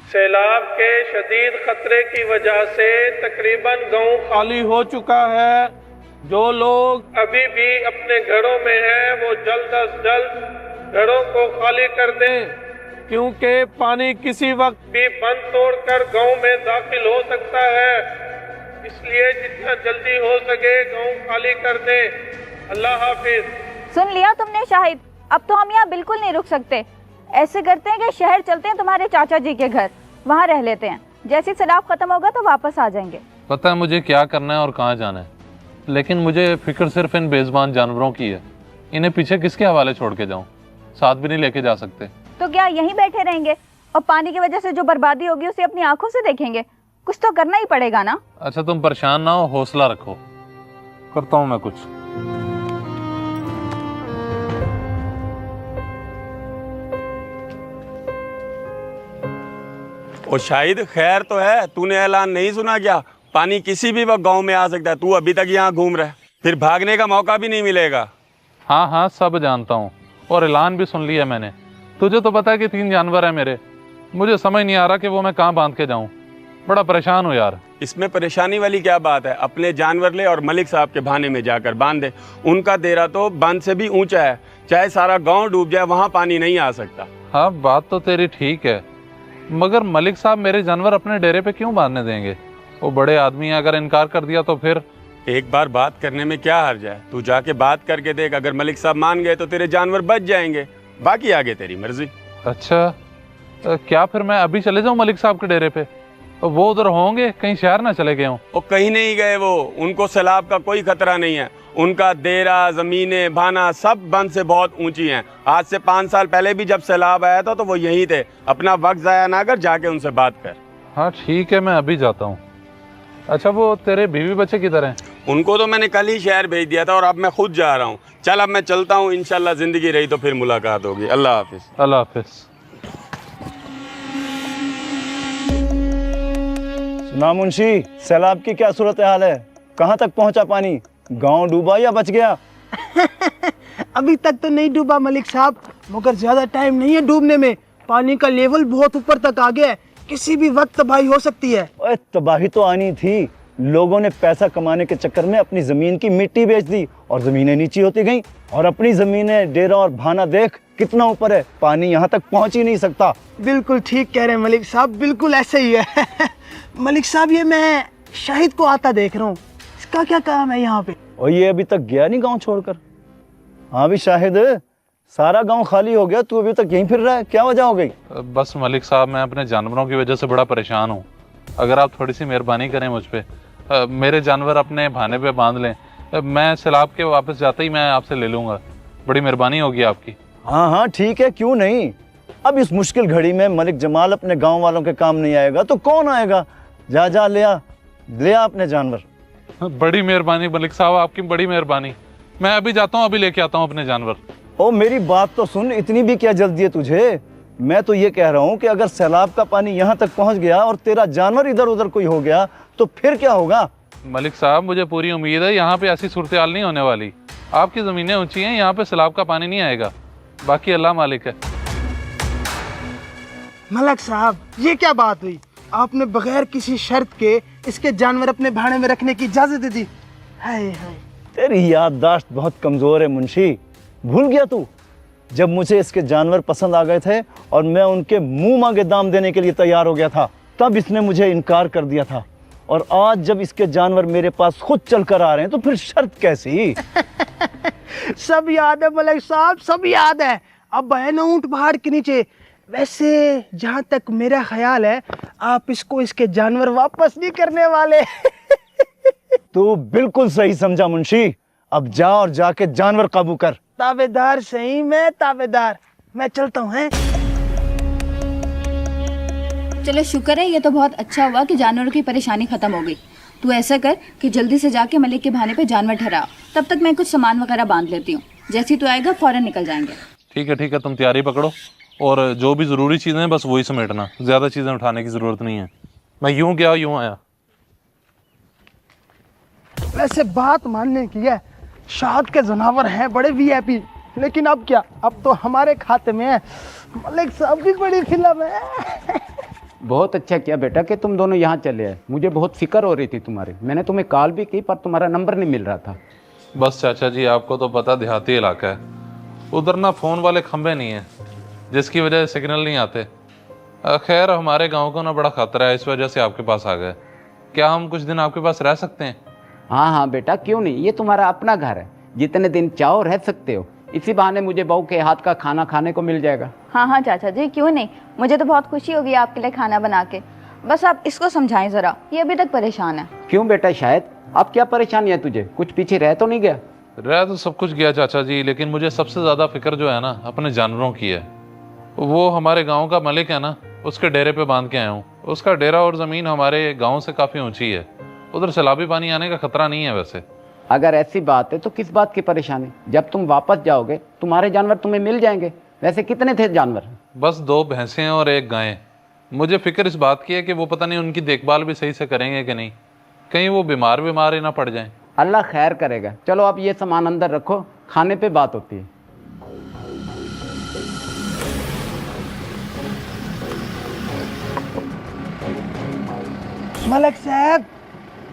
सैलाब के शदीद खतरे की वजह से तकरीबन गांव खाली हो चुका है। जो लोग अभी भी अपने घरों में हैं वो जल्द अज जल्द घरों को खाली कर दें, क्योंकि पानी किसी वक्त भी बंद तोड़कर गांव में दाखिल हो सकता है। इसलिए जितना जल्दी हो सके गांव खाली कर दें। अल्लाह हाफिज। सुन लिया तुमने शाहिद, अब तो हम यहाँ बिल्कुल नहीं रुक सकते। ऐसे करते हैं कि शहर चलते हैं तुम्हारे चाचा जी के घर, वहाँ रह लेते हैं। जैसे सैलाब खत्म होगा तो वापस आ जाएंगे। पता है मुझे क्या करना है और कहाँ जाना है, लेकिन मुझे फिक्र सिर्फ इन बेज़ुबान जानवरों की है। इन्हें पीछे किसके हवाले छोड़ के जाऊँ? साथ भी नहीं लेके जा सकते। तो क्या यहीं बैठे रहेंगे और पानी की वजह से जो बर्बादी होगी उसे अपनी आंखों से देखेंगे? कुछ तो करना ही पड़ेगा ना। अच्छा तुम परेशान ना हो, हौसला रखो, करता हूँ मैं कुछ। ओ शाहिद, खैर तो है, तूने ऐलान नहीं सुना क्या? पानी किसी भी वक्त गांव में आ सकता है। तू अभी तक यहाँ घूम रहा है, फिर भागने का मौका भी नहीं मिलेगा। हाँ हाँ सब जानता हूँ और ऐलान भी सुन लिया मैंने। तुझे तो पता है कि 3 जानवर हैं मेरे। मुझे समझ नहीं आ रहा कि वो मैं कहाँ बांध के जाऊँ। बड़ा परेशान हूँ यार। इसमें परेशानी वाली क्या बात है? अपने जानवर ले और मलिक साहब के भाने में जाकर बांध दे। उनका डेरा तो बांध से भी ऊंचा है, चाहे सारा गांव डूब जाए वहाँ पानी नहीं आ सकता। हाँ बात तो तेरी ठीक है, मगर मलिक साहब मेरे जानवर अपने डेरे पे क्यों बांधने देंगे? वो बड़े आदमी हैं, अगर इनकार कर दिया तो फिर? एक बार बात करने में क्या हर्ज है? तू जाके बात करके देख, अगर मलिक साहब मान गए तो तेरे जानवर बच जाएंगे, बाकी आगे तेरी मर्जी। अच्छा क्या फिर मैं अभी चले जाऊँ मलिक साहब के डेरे पे? वो उधर होंगे, कहीं शहर ना चले गए हों? वो कहीं नहीं गए, वो उनको सैलाब का कोई खतरा नहीं है। उनका डेरा, जमीनें, भाना सब बंद से बहुत ऊंची हैं। आज से 5 साल पहले भी जब सैलाब आया था तो वो यहीं थे। अपना वक्त जाया ना कर, जाके उनसे बात कर। हाँ ठीक है, मैं अभी जाता हूँ। अच्छा वो तेरे बीवी बच्चे किधर हैं? उनको तो मैंने कल ही शहर भेज दिया था और अब मैं खुद जा रहा हूँ। चल अब मैं चलता हूँ, इंशाल्लाह जिंदगी रही तो फिर मुलाकात होगी। अल्लाह हाफिज। अल्लाह हाफिज। ना मुंशी, सैलाब की क्या सूरत हाल है? कहाँ तक पहुँचा पानी? गांव डूबा या बच गया? अभी तक तो नहीं डूबा मलिक साहब, मगर ज्यादा टाइम नहीं है डूबने में। पानी का लेवल बहुत ऊपर तक आ गया है, किसी भी वक्त तबाही हो सकती है। ओए तबाही तो आनी थी। लोगों ने पैसा कमाने के चक्कर में अपनी जमीन की मिट्टी बेच दी और जमीनें नीची होती गईं। और अपनी जमीनें, डेरा और भाना देख कितना ऊपर है, पानी यहाँ तक पहुँच ही नहीं सकता। बिल्कुल ठीक कह रहे हैं मलिक साहब, बिल्कुल ऐसे ही है। मलिक साहब ये मैं शाहिद को आता देख रहा हूँ, इसका क्या काम है यहाँ पे? और ये अभी तक गया नहीं गांव छोड़कर? हाँ भी शाहिद, सारा गांव खाली हो गया, तू अभी तक यहीं फिर रहा है, क्या वजह हो गई? बस मलिक साहब मैं अपने जानवरों की वजह से बड़ा परेशान हूँ। अगर आप थोड़ी सी मेहरबानी करें मुझ पे, मेरे जानवर अपने भाने पे बांध लें। मैं सैलाब के वापस जाते ही मैं आपसे ले लूँगा। बड़ी मेहरबानी होगी आपकी। हाँ हाँ ठीक है, क्यों नहीं। अब इस मुश्किल घड़ी में मलिक जमाल अपने गाँव वालों के काम नहीं आएगा तो कौन आएगा? जा जा ले आ अपने जानवर। बड़ी मेहरबानी मलिक साहब, आपकी बड़ी मेहरबानी। मैं अभी जाता हूँ, अभी लेके आता हूँ अपने जानवर। ओ मेरी बात तो सुन, इतनी भी क्या जल्दी है तुझे? मैं तो ये कह रहा हूँ कि अगर सैलाब का पानी यहाँ तक पहुँच गया और तेरा जानवर इधर उधर कोई हो गया तो फिर क्या होगा? मलिक साहब मुझे पूरी उम्मीद है यहाँ पे ऐसी सूरत हाल नहीं होने वाली। आपकी ज़मीनें ऊंची हैं, यहाँ पे सैलाब का पानी नहीं आएगा। बाकी अल्लाह मालिक है। मलिक साहब ये क्या बात हुई? आपने बगैर किसी शर्त के इसके जानवर अपने भाड़े में रखने की इजाजत दे दी। हाय हाय, तेरी याददाश्त बहुत कमजोर है मुंशी। भूल गया तू जब मुझे इसके जानवर पसंद आ गए थे और मैं उनके मुंह मांगे दाम देने के लिए तैयार हो गया था, तब इसने मुझे इनकार कर दिया था। और आज जब इसके जानवर मेरे पास खुद चल कर आ रहे हैं तो फिर शर्त कैसी? सब याद है मलिक साहब, सब याद है। अब है ना ऊंट पहाड़ के नीचे। वैसे जहाँ तक मेरा ख्याल है आप इसको इसके जानवर वापस नहीं करने वाले। तू बिल्कुल सही समझा मुंशी। अब जा और जाके जानवर काबू कर। ताबेदार सही, मैं ताबेदार। मैं चलता हूँ। हैं चलो शुक्र है, ये तो बहुत अच्छा हुआ कि जानवरों की परेशानी खत्म हो गई। तू ऐसा कर कि जल्दी से जाके मलिक के भाने पे जानवर ठहरा, तब तक मैं कुछ सामान वगैरह बांध लेती हूँ। जैसे ही तू आएगा फौरन निकल जाएंगे। ठीक है, तुम तैयारी पकड़ो और जो भी ज़रूरी चीज़ें हैं बस वही समेटना। ज़्यादा चीज़ें उठाने की ज़रूरत नहीं है। मैं यूँ गया यूँ आया। वैसे बात मानने की है, शाद के जनावर हैं बड़े वीआईपी, लेकिन अब क्या, अब तो हमारे खाते में है। मलिक साहब की बड़ी फिल्म है। बहुत अच्छा किया बेटा कि तुम दोनों यहाँ चले आए। मुझे बहुत फिक्र हो रही थी तुम्हारी। मैंने तुम्हें कॉल भी की पर तुम्हारा नंबर नहीं मिल रहा था। बस चाचा जी, आपको तो पता देहाती इलाका है, उधर ना फ़ोन वाले खंभे नहीं हैं, जिसकी वजह से सिग्नल नहीं आते। खैर हमारे गांव को ना बड़ा खतरा है, इस वजह से आपके पास आ गए। क्या हम कुछ दिन आपके पास रह सकते हैं? हाँ हाँ बेटा, क्यों नहीं, ये तुम्हारा अपना घर है, जितने दिन चाहो रह सकते हो। इसी बहाने मुझे बहू के हाथ का खाना खाने को मिल जाएगा। हाँ हाँ चाचा जी, क्यों नहीं, मुझे तो बहुत खुशी होगी आपके लिए खाना बना के। बस आप इसको समझाएं ज़रा, ये अभी तक परेशान है। क्यों बेटा, शायद अब क्या परेशानी है तुझे? कुछ पीछे रह तो नहीं गया? रह तो सब कुछ गया चाचा जी, लेकिन मुझे सबसे ज़्यादा फिक्र जो है ना अपने जानवरों की है। वो हमारे गांव का मलिक है ना, उसके डेरे पे बांध के आया हूँ। उसका डेरा और ज़मीन हमारे गांव से काफ़ी ऊंची है, उधर सैलाबी पानी आने का खतरा नहीं है। वैसे अगर ऐसी बात है तो किस बात की परेशानी? जब तुम वापस जाओगे तुम्हारे जानवर तुम्हें मिल जाएंगे। वैसे कितने थे जानवर? बस 2 भैंसें और 1 गाय। मुझे फिक्र इस बात की है कि वो पता नहीं उनकी देखभाल भी सही से करेंगे कि नहीं, कहीं वो बीमार ही ना पड़ जाएं। अल्लाह खैर करेगा। चलो अब ये सामान अंदर रखो, खाने पे बात होती है। मलिक साहब,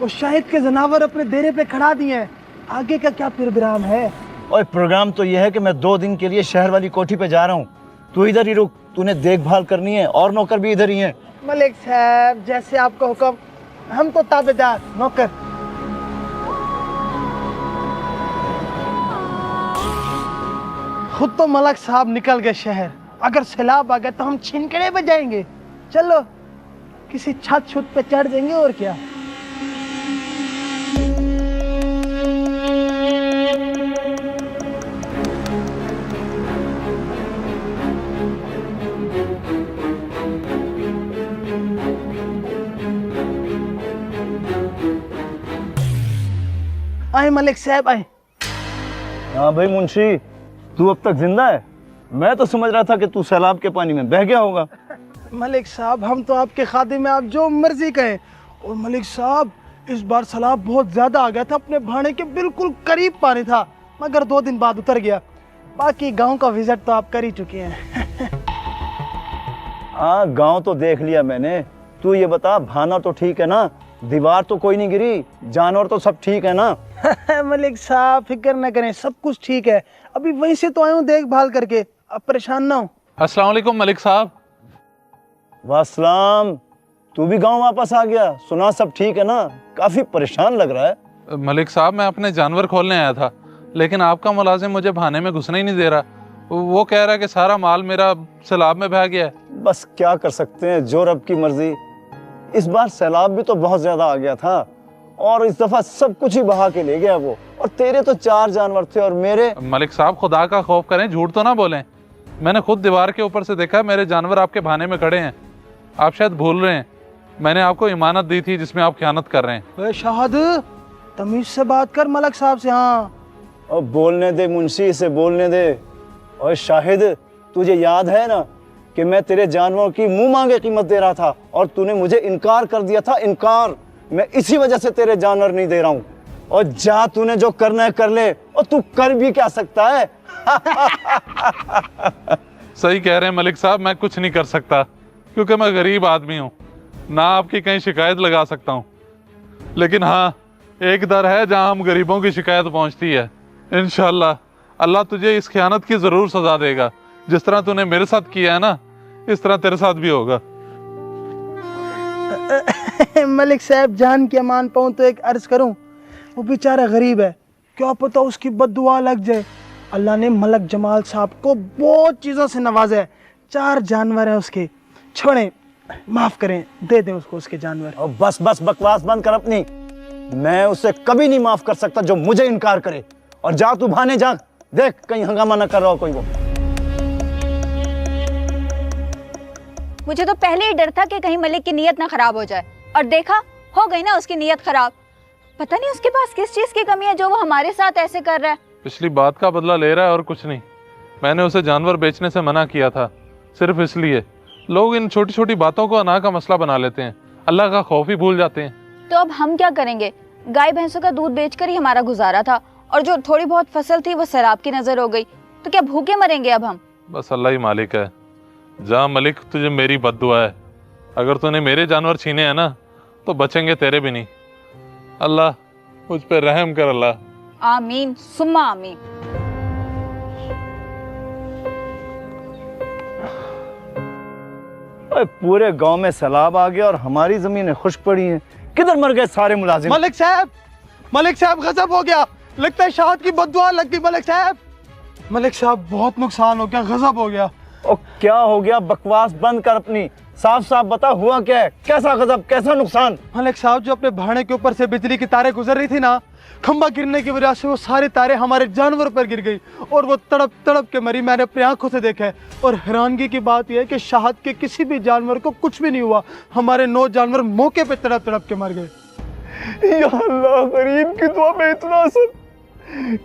वो शाहिद के जनावर अपने डेरे पे खड़ा दिए हैं, आगे का क्या प्रोग्राम है? और प्रोग्राम तो यह है कि मैं 2 दिन के लिए शहर वाली कोठी पे जा रहा हूँ। तू इधर ही रुक, तूने देखभाल करनी है और नौकर भी इधर ही हैं। मलिक साहब जैसे आपका हुक्म, हम तो ताबेदार नौकर। खुद तो मलिक साहब निकल गए शहर, अगर सैलाब आ गया तो हम छिनकड़े बजाएंगे। चलो किसी छत छुत पे चढ़ देंगे और क्या। आए मलिक साहब आए। हाँ भाई मुंशी, तू अब तक जिंदा है? मैं तो समझ रहा था कि तू सैलाब के पानी में बह गया होगा। मलिक साहब हम तो आपके खादिम में, आप जो मर्जी कहें। और मलिक साहब इस बार सैलाब बहुत ज्यादा आ गया था, अपने भाने के बिल्कुल करीब पानी था, मगर 2 दिन बाद उतर गया। बाकी गांव का विजिट तो आप कर ही चुके हैं। हाँ गांव तो देख लिया मैंने। तू ये बता, भाना तो ठीक है ना? दीवार तो कोई नहीं गिरी? जानवर तो सब ठीक है ना? मलिक साहब फिक्र न करें, सब कुछ ठीक है। अभी वहीं से तो आया हूँ देखभाल करके, अब परेशान ना हो। अस्सलाम वालेकुम मलिक साहब। वासलाम, तू भी गांव वापस आ गया? सुना सब ठीक है ना? काफी परेशान लग रहा है। मलिक साहब मैं अपने जानवर खोलने आया था, लेकिन आपका मुलाजिम मुझे भाने में घुसने ही नहीं दे रहा। वो कह रहा है कि सारा माल मेरा सैलाब में बह गया है। बस क्या कर सकते हैं, जो रब की मर्जी। इस बार सैलाब भी तो बहुत ज्यादा आ गया था और इस दफा सब कुछ ही बहा के ले गया वो। और तेरे तो 4 जानवर थे और मेरे। मलिक साहब खुदा का खौफ करें, झूठ तो ना बोलें। मैंने खुद दीवार के ऊपर से देखा, मेरे जानवर आपके भाने में खड़े हैं। आप शायद भूल रहे हैं, मैंने आपको इमानत दी थी जिसमें आप खयानत कर रहे हैं। शाहद तमीज से बात कर मलिक साहब से। हाँ और बोलने दे मुंशी, से बोलने दे। और शाहिद, तुझे याद है ना कि मैं तेरे जानवरों की मुंह मांगे कीमत दे रहा था और तूने मुझे इनकार कर दिया था। इनकार, मैं इसी वजह से तेरे जानवर नहीं दे रहा हूँ। और जा, तूने जो करना है कर ले। और तू कर भी क्या सकता है? सही कह रहे हैं मलिक साहब, मैं कुछ नहीं कर सकता क्योंकि मैं गरीब आदमी हूँ, ना आपकी कहीं शिकायत लगा सकता हूँ। लेकिन हाँ, एक दर है जहाँ हम गरीबों की शिकायत पहुँचती है। इंशाअल्लाह अल्लाह तुझे इस खयानत की ज़रूर सजा देगा। जिस तरह तूने मेरे साथ किया है ना, इस तरह तेरे साथ भी होगा। मलिक साहब जान के मान पाऊँ तो एक अर्ज करूँ, वो बेचारा गरीब है, क्या पता उसकी बद्दुआ लग जाए। अल्लाह ने मलक जमाल साहब को बहुत चीज़ों से नवाजा है। 4 जानवर हैं उसके। छोड़ें, माफ़ करें, दे दें उसको उसके जानवर। और बस बस बकवास बंद कर अपनी। मैं उसे कभी नहीं माफ़ कर सकता जो मुझे इनकार करे। और जा तू भाने जा, देख कहीं हंगामा न कर रहा हो कोई। वो मुझे तो पहले ही डर था कि कहीं मलिक की नीयत ना खराब हो जाए, और देखा हो गई ना उसकी नीयत खराब। पता नहीं उसके पास किस चीज की कमी है जो वो हमारे साथ ऐसे कर रहा है। पिछली बात का बदला ले रहा है और कुछ नहीं। मैंने उसे जानवर बेचने से मना किया था सिर्फ इसलिए। लोग इन छोटी छोटी बातों को अना का मसला बना लेते हैं, अल्लाह का खौफ ही भूल जाते हैं। तो अब हम क्या करेंगे? गाय भैंसों का दूध बेचकर ही हमारा गुजारा था, और जो थोड़ी बहुत फसल थी वो सैलाब की नजर हो गई। तो क्या भूखे मरेंगे अब हम? बस अल्लाह ही मालिक है। जहाँ मलिक तुझे मेरी बद्दुआ है, अगर तूने मेरे जानवर छीने हैं ना तो बचेंगे तेरे भी नहीं। अल्लाह मुझ पे रहम कर अल्लाह। आमीन सुम्मा आमीन। पूरे गांव में सैलाब आ गया और हमारी जमीनें खुश्क पड़ी हैं। किधर मर गए सारे मुलाजिम? मलिक साहब गजब हो गया, लगता है शहाद की बद्दुआ लग गई। मलिक साहब बहुत नुकसान हो गया, गजब हो गया। और क्या हो गया? बकवास बंद कर अपनी, साफ साफ बता हुआ क्या है? कैसा गजब, कैसा नुकसान? मलिक साहब, जो अपने भाड़े के ऊपर से बिजली की तारें गुजर रही थी ना, खंबा गिरने की वजह से वो सारी तारें हमारे जानवर पर गिर गई और वो तड़प तड़प के मरी। मैंने अपनी आंखों से देखा है। और हैरानगी की बात यह है कि शहाद के किसी भी जानवर को कुछ भी नहीं हुआ। हमारे 9 जानवर मौके पे तड़प तड़प के मर गए। या अल्लाह, गरीब की दुआ में इतना असर।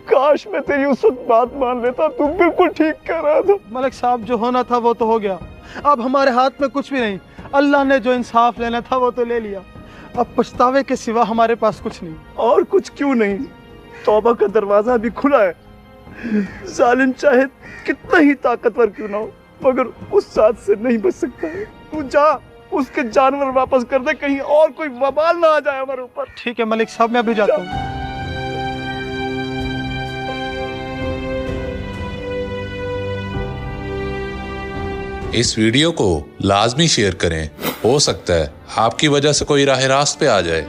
काश मैं तेरी उस वक्त बात मान लेता, तू बिल्कुल ठीक कर रहा था। मलिक साहब, जो होना था वो तो हो गया, अब हमारे हाथ में कुछ भी नहीं। अल्लाह ने जो इंसाफ लेना था वो तो ले लिया, अब पछतावे के सिवा हमारे पास कुछ नहीं। और कुछ क्यों नहीं, तौबा का दरवाजा भी खुला है। जालिम चाहे कितना ही ताकतवर क्यों ना हो, मगर उस साथ से नहीं बच सकता है। तू जा, उसके जानवर वापस कर दे, कहीं और कोई वबाल ना आ जाए हमारे ऊपर। ठीक है मलिक साहब, मैं अभी जाता हूँ। इस वीडियो को लाजमी शेयर करें, हो सकता है आपकी वजह से कोई राह रास्त पे आ जाए।